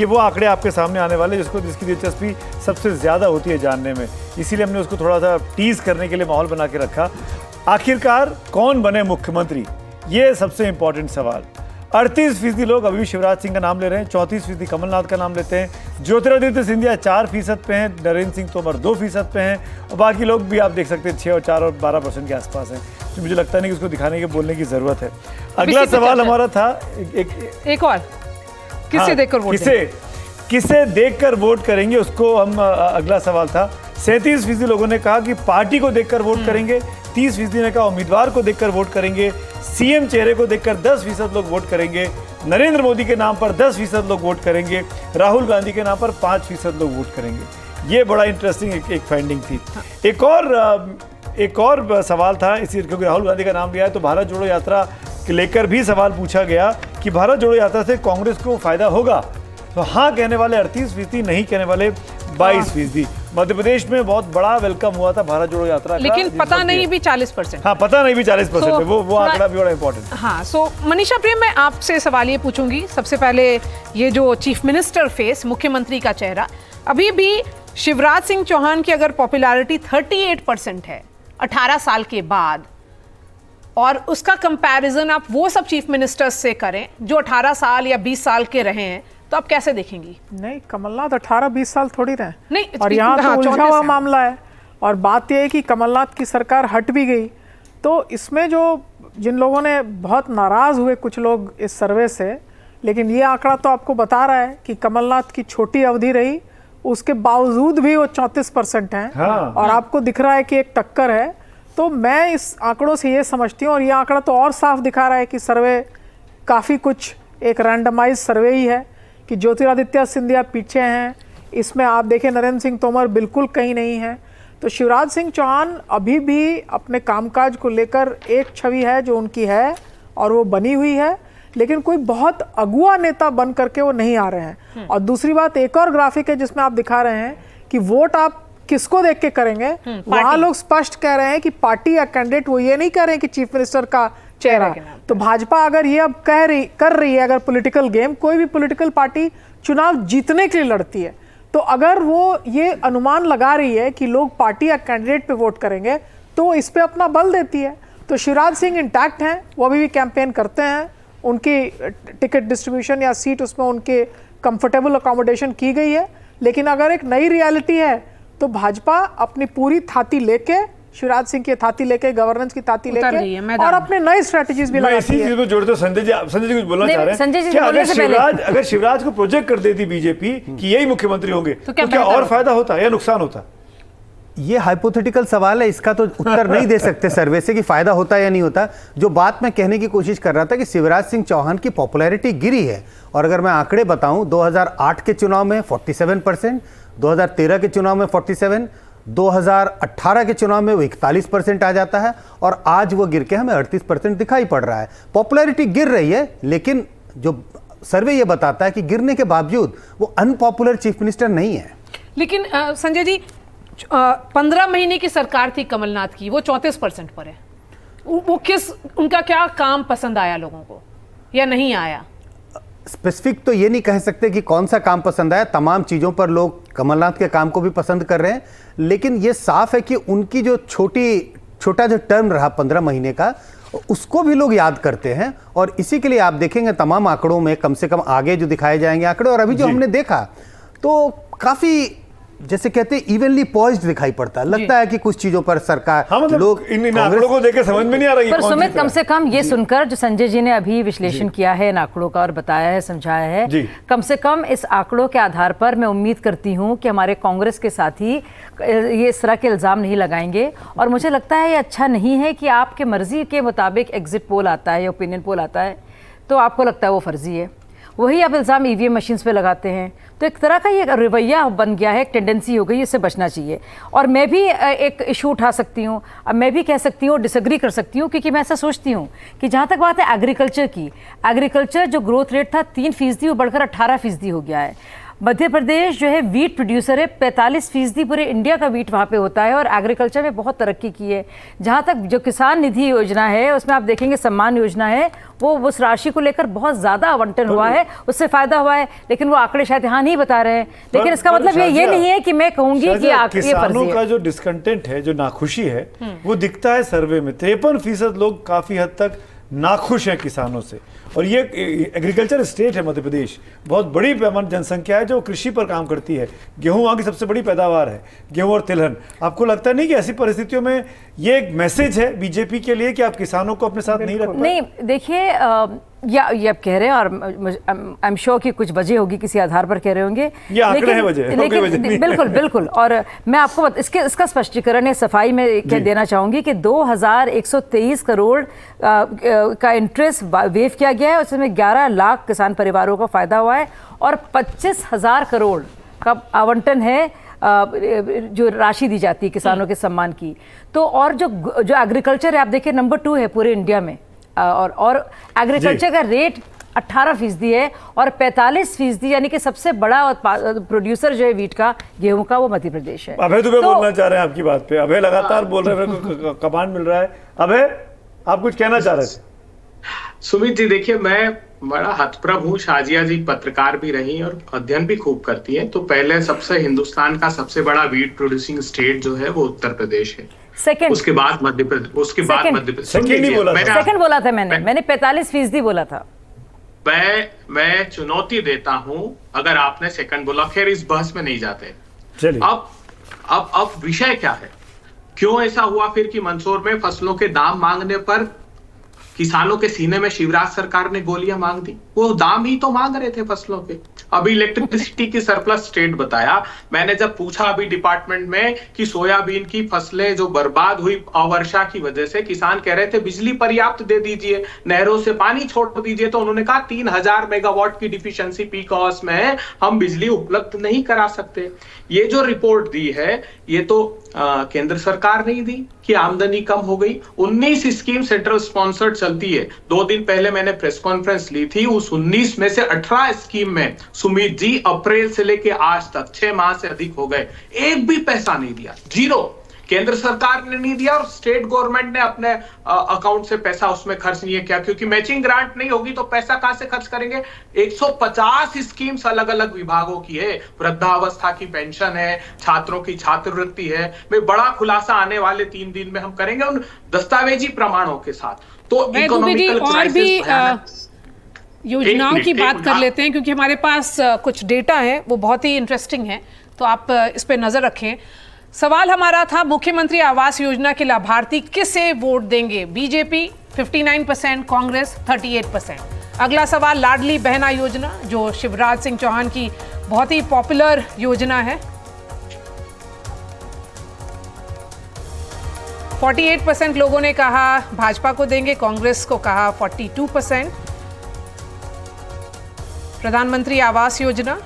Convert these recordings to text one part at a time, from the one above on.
ये वो आंकड़े आपके सामने आने वाले जिसकी दिलचस्पी सबसे ज़्यादा होती है जानने में, इसीलिए हमने उसको थोड़ा सा टीज करने के लिए माहौल बना के रखा। आखिरकार कौन बने मुख्यमंत्री, ये सबसे इंपॉर्टेंट सवाल। 38% लोग अभी भी शिवराज सिंह का नाम ले रहे हैं, 34% कमलनाथ का नाम लेते हैं, ज्योतिरादित्य सिंधिया 4% पे हैं, नरेंद्र सिंह तोमर 2% पे हैं, और बाकी लोग भी आप देख सकते हैं 6 और 4 और 12% के आसपास हैं। तो मुझे लगता नहीं कि उसको दिखाने के बोलने की ज़रूरत है। अगला सवाल हमारा था एक और, किसे देखकर वोट किसे देखकर वोट करेंगे, उसको हम अगला सवाल था। 37% लोगों ने कहा कि पार्टी को देखकर वोट करेंगे, 30% ने कहा उम्मीदवार को देखकर वोट करेंगे, सीएम चेहरे को देखकर 10% लोग वोट करेंगे, नरेंद्र मोदी के नाम पर 10% लोग वोट करेंगे, राहुल गांधी के नाम पर 5% लोग वोट करेंगे। ये बड़ा इंटरेस्टिंग एक फाइंडिंग थी। एक और सवाल था इसी, क्योंकि राहुल गांधी का नाम लिया है तो भारत जोड़ो यात्रा लेकर भी सवाल पूछा गया कि भारत जोड़ो यात्रा से कांग्रेस को फायदा होगा। तो हाँ कहने वाले 38%, नहीं कहने वाले 22%। मध्य प्रदेश में बहुत बड़ा वेलकम हुआ था भारत जोड़ो यात्रा का, लेकिन पता नहीं भी 40%। हाँ, पता नहीं भी 40% है, वो आंकड़ा भी बड़ा इंपॉर्टेंट। हाँ, सो मनीषा प्रिया, मैं आपसे सवाल ये पूछूंगी। सबसे पहले ये जो चीफ मिनिस्टर फेस, मुख्यमंत्री का चेहरा, अभी भी शिवराज सिंह चौहान की अगर पॉपुलैरिटी 38% है 18 साल के बाद, और उसका कंपैरिजन आप वो सब चीफ मिनिस्टर्स से करें जो 18 साल या 20 साल के रहे हैं, तो आप कैसे देखेंगी? नहीं, कमलनाथ 18-20 साल थोड़ी रहे नहीं, और यहाँ तो उलझा हुआ मामला है। और बात यह है कि कमलनाथ की सरकार हट भी गई, तो इसमें जो जिन लोगों ने बहुत नाराज हुए कुछ लोग इस सर्वे से, लेकिन ये आंकड़ा तो आपको बता रहा है कि कमलनाथ की छोटी अवधि रही, उसके बावजूद भी वो 34% हैं। हाँ। और आपको दिख रहा है कि एक टक्कर है। तो मैं इस आंकड़ों से ये समझती हूँ, और ये आंकड़ा तो और साफ दिखा रहा है कि सर्वे काफ़ी कुछ एक रैंडमाइज सर्वे ही है कि ज्योतिरादित्य सिंधिया पीछे हैं। इसमें आप देखें नरेंद्र सिंह तोमर बिल्कुल कहीं नहीं है। तो शिवराज सिंह चौहान अभी भी अपने कामकाज को लेकर एक छवि है जो उनकी है और वो बनी हुई है, लेकिन कोई बहुत अगुआ नेता बन करके वो नहीं आ रहे हैं। और दूसरी बात, एक और ग्राफिक है जिसमें आप दिखा रहे हैं कि वोट आप किसको देख के करेंगे। वहां लोग स्पष्ट कह रहे हैं कि पार्टी या कैंडिडेट, वो ये नहीं कह रहे हैं कि चीफ मिनिस्टर का चेहरा। तो भाजपा अगर ये अब कर रही है, अगर पॉलिटिकल गेम, कोई भी पॉलिटिकल पार्टी चुनाव जीतने के लिए लड़ती है, तो अगर वो ये अनुमान लगा रही है कि लोग पार्टी या कैंडिडेट पे वोट करेंगे, तो इस पे अपना बल देती है। तो शिवराज सिंह इंटैक्ट हैं, वो अभी भी कैंपेन करते हैं, उनकी टिकट डिस्ट्रीब्यूशन या सीट उसमें उनके कंफर्टेबल अकोमोडेशन की गई है। लेकिन अगर एक नई रियलिटी है तो भाजपा अपनी पूरी थाती लेके, शिवराज सिंह की थाती लेके, गवर्नेंस की थाती लेके, और अपने नई स्ट्रेटजीज भी लगाती है। इसी चीज में जोड़ते संजय जी कुछ बोलना चाह रहे हैं क्या? अगर शिवराज को प्रोजेक्ट कर देती बीजेपी कि यही मुख्यमंत्री होंगे, तो क्या और फायदा होता या नुकसान होता? ये हाइपोथेटिकल सवाल है, इसका तो उत्तर नहीं दे सकते सर्वे से कि फायदा होता या नहीं होता। जो बात मैं कहने की कोशिश कर रहा था कि शिवराज सिंह चौहान की पॉपुलैरिटी गिरी है, और अगर मैं आंकड़े बताऊं, 2008 के चुनाव में 47%, 2013 के चुनाव में 47%, 2018 के चुनाव में वो 41% आ जाता है, और आज वो गिर के हमें 38% दिखाई पड़ रहा है। पॉपुलैरिटी गिर रही है, लेकिन जो सर्वे ये बताता है कि गिरने के बावजूद वो अनपॉपुलर चीफ मिनिस्टर नहीं है। लेकिन संजय जी, 15 महीने की सरकार थी कमलनाथ की, वो 34% पर है। वो उनका क्या काम पसंद आया लोगों को या नहीं आया? स्पेसिफिक तो ये नहीं कह सकते कि कौन सा काम पसंद आया। तमाम चीज़ों पर लोग कमलनाथ के काम को भी पसंद कर रहे हैं, लेकिन ये साफ है कि उनकी जो छोटा जो टर्म रहा 15 महीने का, उसको भी लोग याद करते हैं। और इसी के लिए आप देखेंगे तमाम आंकड़ों में, कम से कम आगे जो दिखाए जाएंगे आंकड़े, और अभी जो हमने देखा, तो काफ़ी जैसे कहते हैं इवनली पॉइज्ड दिखाई पड़ता है। लगता है कि कुछ चीजों पर सरकार, हाँ, मतलब लोग इन आंकड़ों को देख के समझ में नहीं आ रही। पर सुमित, कम से कम ये सुनकर जो संजय जी ने अभी विश्लेषण किया है इन आंकड़ों का और बताया है, समझाया है, कम से कम इस आंकड़ों के आधार पर मैं उम्मीद करती हूँ कि हमारे कांग्रेस के साथी ये इस तरह के इल्ज़ाम नहीं लगाएंगे। और मुझे लगता है ये अच्छा नहीं है कि आपके मर्जी के मुताबिक एग्जिट पोल आता है या ओपिनियन पोल आता है तो आपको लगता है वो फर्जी है, वही आप इल्ज़ाम ईवीएम मशीन्स पे लगाते हैं। तो एक तरह का ये रवैया बन गया है, एक टेंडेंसी हो गई, इससे बचना चाहिए। और मैं भी एक इशू उठा सकती हूँ, अब मैं भी कह सकती हूँ, डिसएग्री कर सकती हूँ, क्योंकि मैं ऐसा सोचती हूँ कि जहाँ तक बात है एग्रीकल्चर की, एग्रीकल्चर जो ग्रोथ रेट था 3% वो बढ़कर 18% हो गया है। मध्य प्रदेश जो है वीट प्रोड्यूसर है, 45% पूरे इंडिया का वीट वहाँ पे होता है और एग्रीकल्चर में बहुत तरक्की की है। जहाँ तक जो किसान निधि योजना है उसमें आप देखेंगे सम्मान योजना है, वो उस राशि को लेकर बहुत ज़्यादा आवंटन हुआ है, उससे फायदा हुआ है, लेकिन वो आंकड़े शायद यहाँ नहीं बता रहे हैं। लेकिन इसका मतलब ये नहीं है कि मैं कहूँगी कि किसानों का जो डिस्कंटेंट है, जो नाखुशी है, वो दिखता है सर्वे में। 53% लोग काफी हद तक नाखुश हैं किसानों से। और ये एग्रीकल्चर स्टेट है मध्य प्रदेश, बहुत बड़ी पैमाने जनसंख्या है जो कृषि पर काम करती है। गेहूं वहाँ की सबसे बड़ी पैदावार है, गेहूं और तिलहन। आपको लगता नहीं कि ऐसी परिस्थितियों में ये एक मैसेज है बीजेपी के लिए कि आप किसानों को अपने साथ नहीं रख पाए? नहीं, देखिए या ये आप कह रहे हैं और आई एम श्योर कि कुछ वजह होगी, किसी आधार पर कह रहे होंगे, ये आंकड़े हैं वजह, लेकिन बिल्कुल। और मैं आपको इसका स्पष्टीकरण है, सफाई में कह देना चाहूंगी कि 2123 करोड़ का इंटरेस्ट वेव किया गया है, उसमें 11 लाख किसान परिवारों को फायदा हुआ है और 25,000 करोड़ का आवंटन है जो राशि दी जाती है किसानों के सम्मान की। तो और जो एग्रीकल्चर है, आप देखिए नंबर 2 है पूरे इंडिया में, और एग्रीकल्चर का रेट 18% है और 45% यानी कि सबसे बड़ा प्रोड्यूसर जो है वीट का, गेहूं का, वो मध्य प्रदेश है। अभय दुबे बोलना चाह रहे हैं आपकी बात पे। अभय लगातार बोल रहे हैं, कमांड मिल रहा है। अभय, आप कुछ कहना चाह रहे थे? सुमित जी, देखिए मैं बड़ा हतप्रभ हूँ। शाजिया जी पत्रकार भी रही और अध्ययन भी खूब करती है। तो पहले सबसे हिंदुस्तान का सबसे बड़ा वीट प्रोड्यूसिंग स्टेट जो है वो उत्तर प्रदेश है। सेकंड, उसके बाद मध्य प्रदेश, उसके बाद मध्य प्रदेश। सेकंड बोला था मैंने 45% बोला था। मैं चुनौती देता हूं अगर आपने सेकंड बोला। खैर इस बहस में नहीं जाते। चलिए अब विषय क्या है, क्यों ऐसा हुआ फिर कि मंदसौर में फसलों के दाम मांगने पर किसानों के सीने में शिवराज सरकार ने गोलियां मांग दी? वो दाम ही तो मांग रहे थे फसलों के। अभी इलेक्ट्रिसिटी की सरप्लस स्टेट बताया। मैंने जब पूछा अभी डिपार्टमेंट में कि सोयाबीन की फसलें जो बर्बाद हुई अवर्षा की वजह से, किसान कह रहे थे बिजली पर्याप्त दे दीजिए, नहरों से पानी छोड़ दीजिए। तो उन्होंने कहा 3000 मेगावाट की डिफिशियंसी पीक आवर्स में है, हम बिजली उपलब्ध नहीं करा सकते। ये जो रिपोर्ट दी है ये तो केंद्र सरकार नहीं दी कि आमदनी कम हो गई। 19 स्कीम सेंट्रल स्पॉन्सर्ड चलती है। 2 दिन पहले मैंने प्रेस कॉन्फ्रेंस ली थी। उस 19 में से 18 स्कीम में सुमित जी अप्रैल से लेके आज तक 6 माह से अधिक हो गए, एक भी पैसा नहीं दिया, जीरो। केंद्र सरकार ने नहीं दिया और स्टेट गवर्नमेंट ने अपने अकाउंट से पैसा उसमें खर्च नहीं किया, क्योंकि मैचिंग ग्रांट नहीं होगी तो पैसा कहां से खर्च करेंगे। 150 स्कीम्स अलग अलग विभागों की है। वृद्धावस्था की पेंशन है, छात्रों की छात्रवृत्ति है। मैं बड़ा खुलासा आने वाले 3 दिन में हम करेंगे उन दस्तावेजी प्रमाणों के साथ। तो इकोनॉमिकल और भी योजनाओं की बात कर लेते हैं, क्योंकि हमारे पास कुछ डेटा है वो बहुत ही इंटरेस्टिंग है, तो आप इस पे नजर रखें। सवाल हमारा था, मुख्यमंत्री आवास योजना के लाभार्थी किसे वोट देंगे? बीजेपी 59%, कांग्रेस 38%। अगला सवाल, लाडली बहना योजना जो शिवराज सिंह चौहान की बहुत ही पॉपुलर योजना है, 48% लोगों ने कहा भाजपा को देंगे, कांग्रेस को कहा 42%। प्रधानमंत्री आवास योजना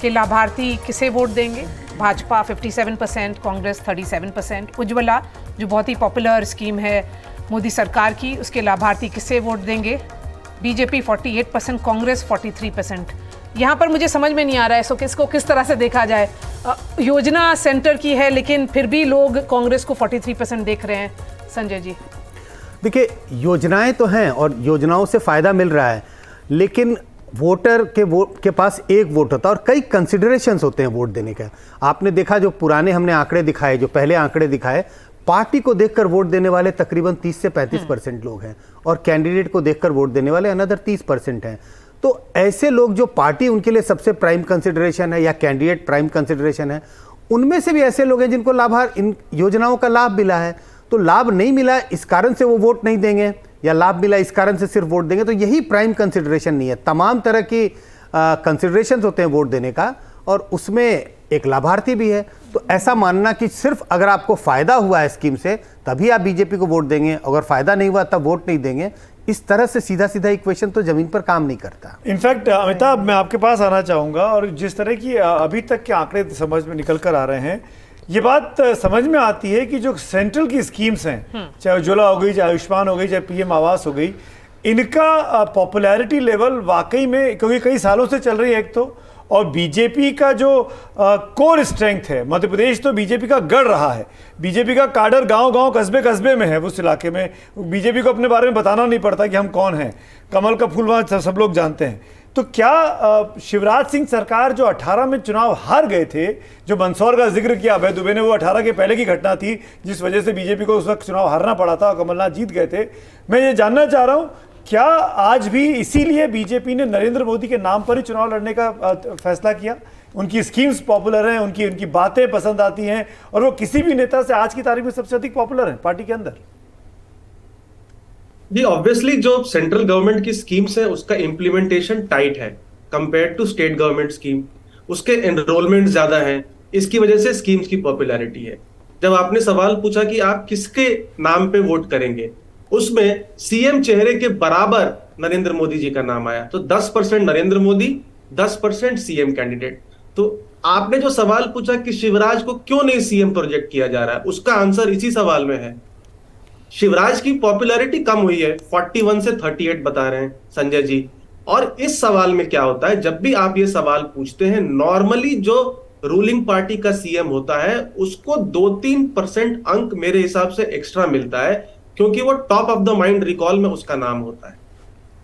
के लाभार्थी किसे वोट देंगे? भाजपा 57%, कांग्रेस 37%। उज्ज्वला जो बहुत ही पॉपुलर स्कीम है मोदी सरकार की, उसके लाभार्थी किसे वोट देंगे? बीजेपी 48%, कांग्रेस 43%। यहाँ पर मुझे समझ में नहीं आ रहा है इसको किस तरह से देखा जाए। योजना सेंटर की है लेकिन फिर भी लोग कांग्रेस को 43% देख रहे हैं। संजय जी, देखिए योजनाएं तो हैं और योजनाओं से फायदा मिल रहा है, लेकिन वोटर के पास एक वोट होता है और कई कंसिडरेशंस होते हैं वोट देने का। आपने देखा जो पुराने हमने आंकड़े दिखाए, जो पहले आंकड़े दिखाए, पार्टी को देखकर वोट देने वाले तकरीबन 30 से 35% लोग हैं और कैंडिडेट को देखकर वोट देने वाले अनदर 30% हैं। तो ऐसे लोग जो पार्टी उनके लिए सबसे प्राइम कंसिडरेशन है या कैंडिडेट प्राइम कंसिडरेशन है, उनमें से भी ऐसे लोग हैं जिनको इन योजनाओं का लाभ मिला है। तो लाभ नहीं मिला इस कारण से वो वोट नहीं देंगे या लाभ मिला इस कारण से सिर्फ वोट देंगे, तो यही प्राइम कंसिडरेशन नहीं है। तमाम तरह की कंसिडरेशंस होते हैं वोट देने का और उसमें एक लाभार्थी भी है। तो ऐसा मानना कि सिर्फ अगर आपको फायदा हुआ है स्कीम से तभी आप बीजेपी को वोट देंगे, अगर फायदा नहीं हुआ तब वोट नहीं देंगे, इस तरह से सीधा सीधा इक्वेशन तो जमीन पर काम नहीं करता। इनफैक्ट अमिताभ, मैं आपके पास आना चाहूँगा और जिस तरह की अभी तक के आंकड़े समझ में निकल कर आ रहे हैं, ये बात समझ में आती है कि जो सेंट्रल की स्कीम्स हैं, चाहे उज्ज्वला हो गई, चाहे आयुष्मान हो गई, चाहे पीएम आवास हो गई, इनका पॉपुलैरिटी लेवल वाकई में, क्योंकि कई सालों से चल रही है एक तो, और बीजेपी का जो कोर स्ट्रेंथ है, मध्य प्रदेश तो बीजेपी का गढ़ रहा है, बीजेपी का काडर गांव-गांव कस्बे-कस्बे में है, उस इलाके में बीजेपी को अपने बारे में बताना नहीं पड़ता कि हम कौन हैं, कमल का फूल वहाँ सब लोग जानते हैं। तो क्या शिवराज सिंह सरकार जो 18 में चुनाव हार गए थे, जो मंदसौर का जिक्र किया अभय दुबे ने, वो 18 के पहले की घटना थी जिस वजह से बीजेपी को उस वक्त चुनाव हारना पड़ा था और कमलनाथ जीत गए थे। मैं ये जानना चाह रहा हूँ, क्या आज भी इसीलिए बीजेपी ने नरेंद्र मोदी के नाम पर ही चुनाव लड़ने का फैसला किया? उनकी स्कीम्स पॉपुलर हैं, उनकी बातें पसंद आती हैं और वो किसी भी नेता से आज की तारीख में सबसे अधिक पॉपुलर हैं पार्टी के अंदर। जी ऑब्वियसली जो सेंट्रल गवर्नमेंट की स्कीम्स है उसका इम्प्लीमेंटेशन टाइट है compare to state government scheme, उसके एनरोलमेंट ज्यादा है, इसकी वजह से स्कीम्स की पॉपुलैरिटी है। जब आपने सवाल पूछा कि आप किसके नाम पे वोट करेंगे, उसमें सीएम चेहरे के बराबर नरेंद्र मोदी जी का नाम आया, तो 10% नरेंद्र मोदी, 10% सीएम कैंडिडेट। तो आपने जो सवाल पूछा कि शिवराज को क्यों नहीं सीएम प्रोजेक्ट किया जा रहा है, उसका आंसर इसी सवाल में है। शिवराज की पॉपुलैरिटी कम हुई है, 41 से 38 बता रहे हैं संजय जी। और इस सवाल में क्या होता है, जब भी आप ये सवाल पूछते हैं, नॉर्मली जो रूलिंग पार्टी का सीएम होता है उसको 2-3% अंक मेरे हिसाब से एक्स्ट्रा मिलता है, क्योंकि वो top of the mind recall में उसका नाम होता है।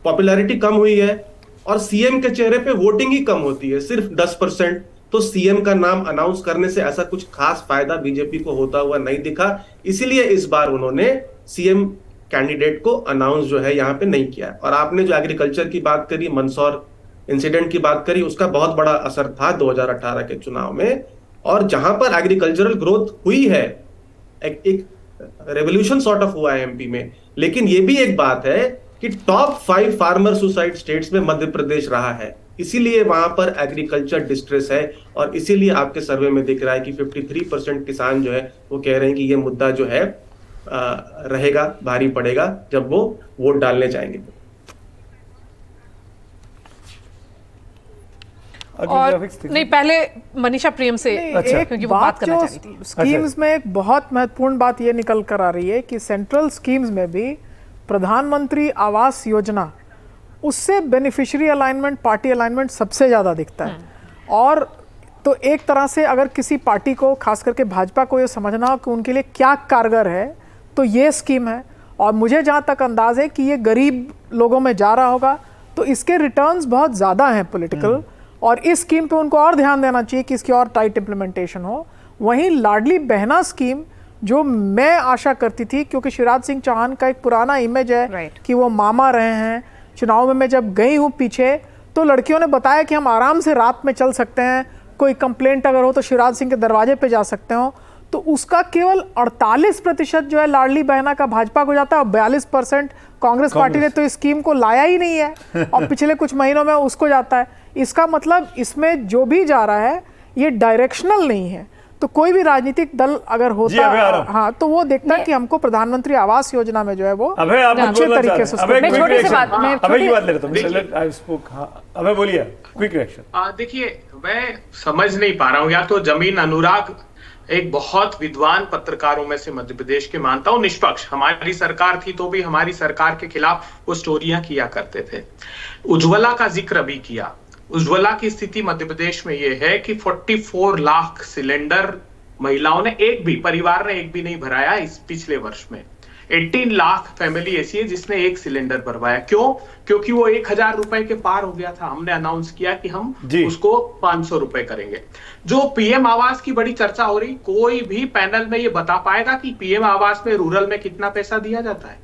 पॉपुलैरिटी कम हुई है और सीएम के चेहरे पे वोटिंग ही कम होती है, सिर्फ 10%। तो सीएम का नाम अनाउंस करने से ऐसा कुछ खास फायदा बीजेपी को होता हुआ नहीं दिखा, इसीलिए इस बार उन्होंने सीएम कैंडिडेट को अनाउंस जो है यहाँ पे नहीं किया। और आपने जो एग्रीकल्चर की बात करी, मंदसौर इंसिडेंट की बात करी, उसका बहुत बड़ा असर था 2018 के चुनाव में। और जहां पर एग्रीकल्चरल ग्रोथ हुई है, एक रेवोल्यूशन सॉर्ट ऑफ हुआ है एमपी में, लेकिन ये भी एक बात है कि टॉप 5 फार्मर सुसाइड स्टेट्स में मध्य प्रदेश रहा है, इसीलिए वहां पर एग्रीकल्चर डिस्ट्रेस है। और इसीलिए आपके सर्वे में दिख रहा है कि 53% किसान जो है वो कह रहे हैं कि ये मुद्दा जो है रहेगा, भारी पड़ेगा जब वो वोट डालने जाएंगे। और नहीं, पहले मनीषा प्रेम से क्योंकि वो बात करना चाह रही थी। स्कीम्स में एक बहुत महत्वपूर्ण बात ये निकल कर आ रही है कि सेंट्रल स्कीम्स में भी प्रधानमंत्री आवास योजना, उससे बेनिफिशियरी अलाइनमेंट, पार्टी अलाइनमेंट सबसे ज़्यादा दिखता है। और तो एक तरह से अगर किसी पार्टी को, खास करके भाजपा को, ये समझना हो कि उनके लिए क्या कारगर है, तो ये स्कीम है। और मुझे जहाँ तक अंदाज है कि ये गरीब लोगों में जा रहा होगा, तो इसके रिटर्न्स बहुत ज़्यादा हैं पॉलिटिकल, और इस स्कीम पे उनको और ध्यान देना चाहिए कि इसकी और टाइट इम्प्लीमेंटेशन हो। वहीं लाडली बहना स्कीम, जो मैं आशा करती थी, क्योंकि शिवराज सिंह चौहान का एक पुराना इमेज है कि वो मामा रहे हैं। चुनाव में मैं जब गई हूँ पीछे, तो लड़कियों ने बताया कि हम आराम से रात में चल सकते हैं, कोई कंप्लेंट अगर हो तो शिवराज सिंह के दरवाजे पे जा सकते हो। तो उसका केवल 48% जो है लाडली बहना का भाजपा को जाता है, और 42% कांग्रेस पार्टी ने तो इस स्कीम को लाया ही नहीं है, और पिछले कुछ महीनों में उसको जाता है। इसका मतलब इसमें जो भी जा रहा है ये डायरेक्शनल नहीं है। तो कोई भी राजनीतिक दल अगर होता है, हाँ, तो वो देखता है कि हमको प्रधानमंत्री आवास योजना में जो है वो अच्छे तरीके से। देखिए, मैं समझ नहीं पा रहा हूँ, या तो जमीन अनुराग एक बहुत विद्वान पत्रकारों में से मध्य प्रदेश के मानता हूं, निष्पक्ष, हमारी सरकार थी तो भी हमारी सरकार के खिलाफ वो स्टोरियां किया करते थे। उज्ज्वला का जिक्र अभी किया। उज्ज्वला की स्थिति मध्य प्रदेश में ये है कि 44 लाख सिलेंडर महिलाओं ने, एक भी परिवार ने एक भी नहीं भराया इस पिछले वर्ष में। 18 लाख फैमिली ऐसी है जिसने एक सिलेंडर भरवाया। क्यों? क्योंकि वो 1000 रुपए के पार हो गया था। हमने अनाउंस किया कि हम उसको 500 रुपए करेंगे। जो पीएम आवास की बड़ी चर्चा हो रही, कोई भी पैनल में ये बता पाएगा कि पीएम आवास में रूरल में कितना पैसा दिया जाता है?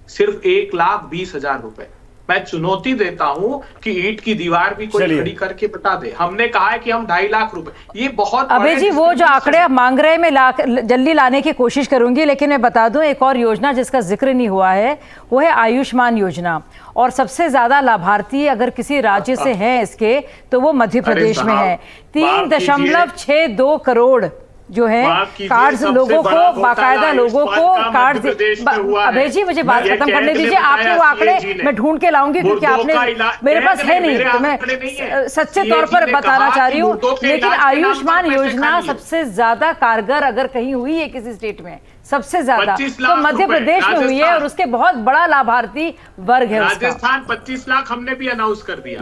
सिर्फ 1,20,000 रुपए। मैं चुनौती देता हूं कि ईंट की दीवार भी कोई खड़ी करके बता दे। हमने कहा है कि हम 2.5 लाख रुपए, ये बहुत। अबे जी, वो जो आंकड़े आप मांग रहे हैं मैं जल्दी लाने की कोशिश करूंगी, लेकिन मैं बता दूं एक और योजना जिसका जिक्र नहीं हुआ है, वो है आयुष्मान योजना। और सबसे ज्यादा लाभार्थी अगर किसी राज्य से हैं इसके, तो वो मध्य प्रदेश में है। 3.62 करोड़ जो है कार्ड्स लोगों को, बाकायदा लोगों को कार्ड्स। अभय जी, मुझे बात खत्म करने दीजिए। आपने वो आंकड़े मैं ढूंढ के लाऊंगी, क्योंकि आपने, मेरे पास है नहीं, तो मैं सच्चे तौर पर बताना चाह रही हूँ। लेकिन आयुष्मान योजना सबसे ज्यादा कारगर अगर कहीं हुई है किसी स्टेट में, सबसे ज्यादा तो मध्य प्रदेश में हुई है, और उसके बहुत बड़ा लाभार्थी वर्ग है। राजस्थान 25 लाख हमने भी अनाउंस कर दिया।